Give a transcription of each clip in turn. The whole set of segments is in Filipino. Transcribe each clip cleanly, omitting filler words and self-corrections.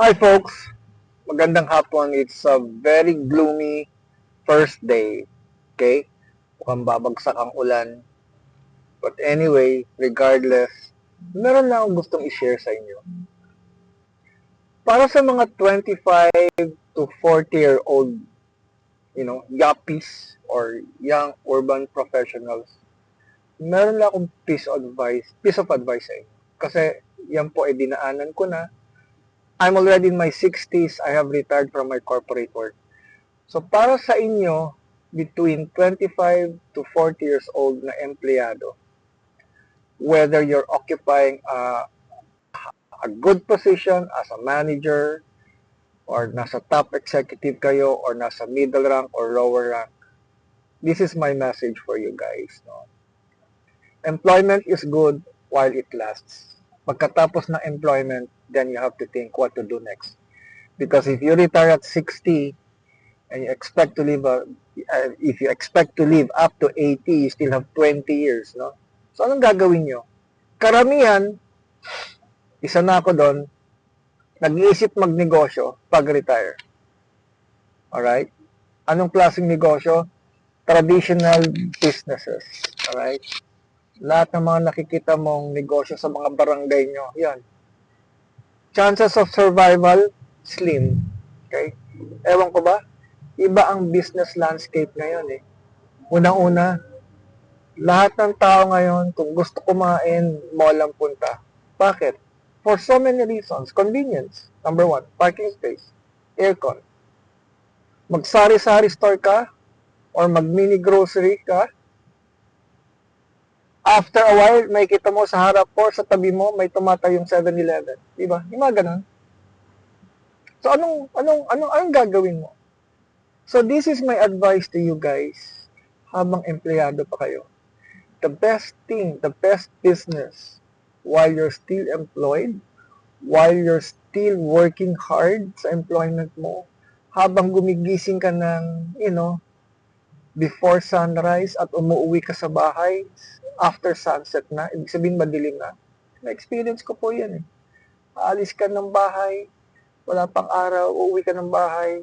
Hi folks, magandang hapon. It's a very gloomy first day. Okay? Mukhang babagsak ang ulan. But anyway, regardless, meron lang akong gustong i-share sa inyo. Para sa mga 25 to 40-year-old, yuppies or young urban professionals, meron lang akong piece of advice sa inyo. Kasi yan po ay dinaanan ko na. I'm already in my 60s. I have retired from my corporate work. So para sa inyo, between 25 to 40 years old na empleyado, whether you're occupying a good position as a manager, or nasa top executive kayo, or nasa middle rank or lower rank, this is my message for you guys. No? Employment is good while it lasts. Pagkatapos ng employment, then you have to think what to do next. Because if you retire at 60, and you expect to live, if you expect to live up to 80, you still have 20 years, no? So, anong gagawin nyo? Karamihan, isa na ako doon, nag-iisip magnegosyo pag-retire. Alright? Anong klaseng negosyo? Traditional businesses. Alright? Lahat ng mga nakikita mong negosyo sa mga barangay nyo, yan. Chances of survival, slim. Okay? Ewan ko ba? Iba ang business landscape ngayon eh. Unang-una, lahat ng tao ngayon, kung gusto kumain, mall ang punta. Bakit? For so many reasons. Convenience, number one. Parking space, aircon. Mag-sari-sari store ka, or mag-mini grocery ka, after a while, may kita mo sa harap or sa tabi mo, may tumatayong 7-Eleven. Diba? Yung mga ganun. So, anong gagawin mo? So, this is my advice to you guys, habang empleyado pa kayo. The best thing, the best business, while you're still employed, while you're still working hard sa employment mo, habang gumigising ka ng, before sunrise at umuwi ka sa bahay, after sunset na, ibig sabihin madilim na. Na-experience ko po yan eh. Aalis ka ng bahay, wala pang araw, uuwi ka ng bahay,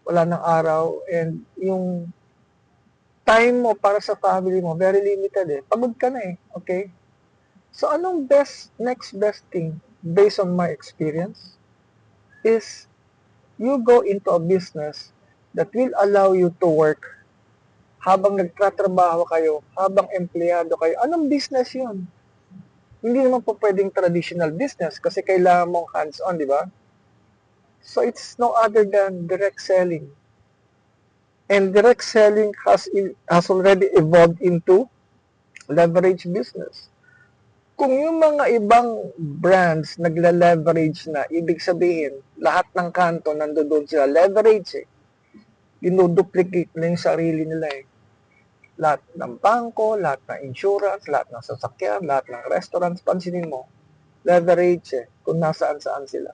wala ng araw, and yung time mo para sa family mo, very limited eh. Pagod ka na eh, okay? So, anong next best thing, based on my experience, is you go into a business that will allow you to work habang nagtatrabaho kayo, habang empleyado kayo. Anong business yun? Hindi naman po pwedeng traditional business kasi kailangan mong hands-on, di ba? So, it's no other than direct selling. And direct selling has already evolved into leverage business. Kung yung mga ibang brands nagla-leverage na, ibig sabihin, lahat ng kanto nandoon sila, leverage eh. Dinuduplicate na yung sarili nila eh. Lahat ng bangko, lahat ng insurance, lahat ng sasakyan, lahat ng restaurants, pansinin mo, leverage eh, kung nasaan-saan sila.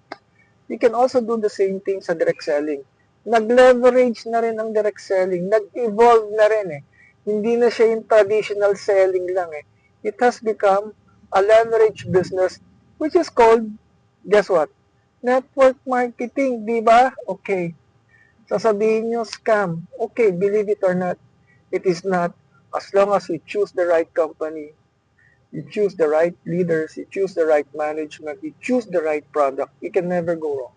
You can also do the same thing sa direct selling. Nag-leverage na rin ang direct selling. Nag-evolve na rin eh. Hindi na siya yung traditional selling lang eh. It has become a leverage business which is called, guess what? Network marketing, di ba? Okay. Sasabihin nyo, scam. Okay, believe it or not, it is not. As long as you choose the right company, you choose the right leaders, you choose the right management, you choose the right product, you can never go wrong.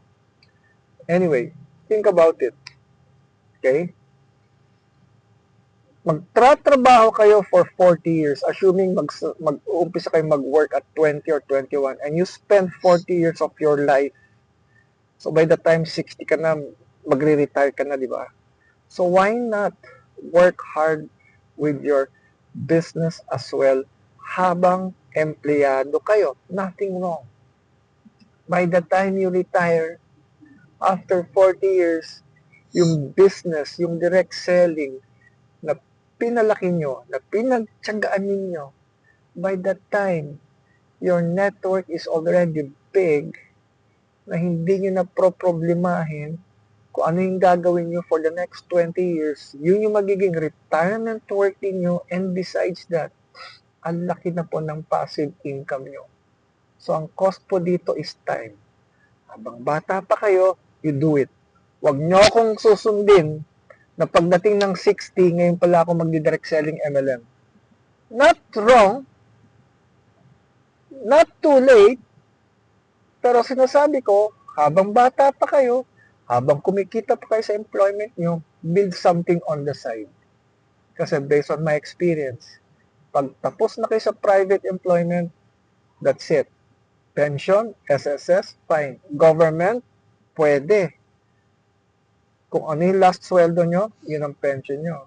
Anyway, think about it. Okay? Magtratrabaho kayo for 40 years, assuming mag-uumpisa kayo mag-work at 20 or 21, and you spend 40 years of your life. So by the time 60 ka na, magre-retire ka na, di ba? So why not work hard with your business as well habang empleyado kayo? Nothing wrong. By the time you retire, after 40 years, yung business, yung direct selling na pinalaki nyo, na pinagtsagaan ninyo, by that time, your network is already big na hindi nyo na problemahin kung ano yung gagawin nyo for the next 20 years. Yun yung magiging retirement work ninyo, and besides that, ang laki na po ng passive income nyo. So, ang cost po dito is time. Habang bata pa kayo, you do it. Huwag nyo akong susundin na pagdating ng 60, ngayon pala ako magdi-direct selling MLM. Not wrong, not too late, pero sinasabi ko, habang bata pa kayo, habang kumikita pa kayo sa employment nyo, build something on the side. Kasi based on my experience, pag tapos na kayo sa private employment, that's it. Pension, SSS, fine. Government, pwede. Kung ano yung last sweldo nyo, yun ang pension nyo.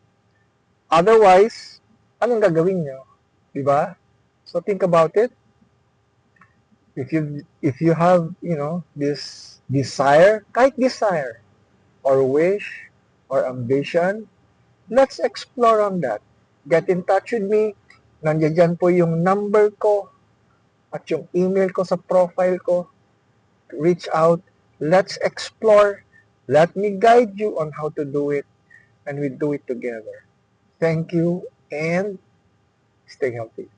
Otherwise, anong gagawin nyo? Diba? So think about it. If you have, this desire, kahit desire, or wish, or ambition, let's explore on that. Get in touch with me. Nandiyan dyan po yung number ko at yung email ko sa profile ko. Reach out. Let's explore. Let me guide you on how to do it, and we do it together. Thank you, and stay healthy.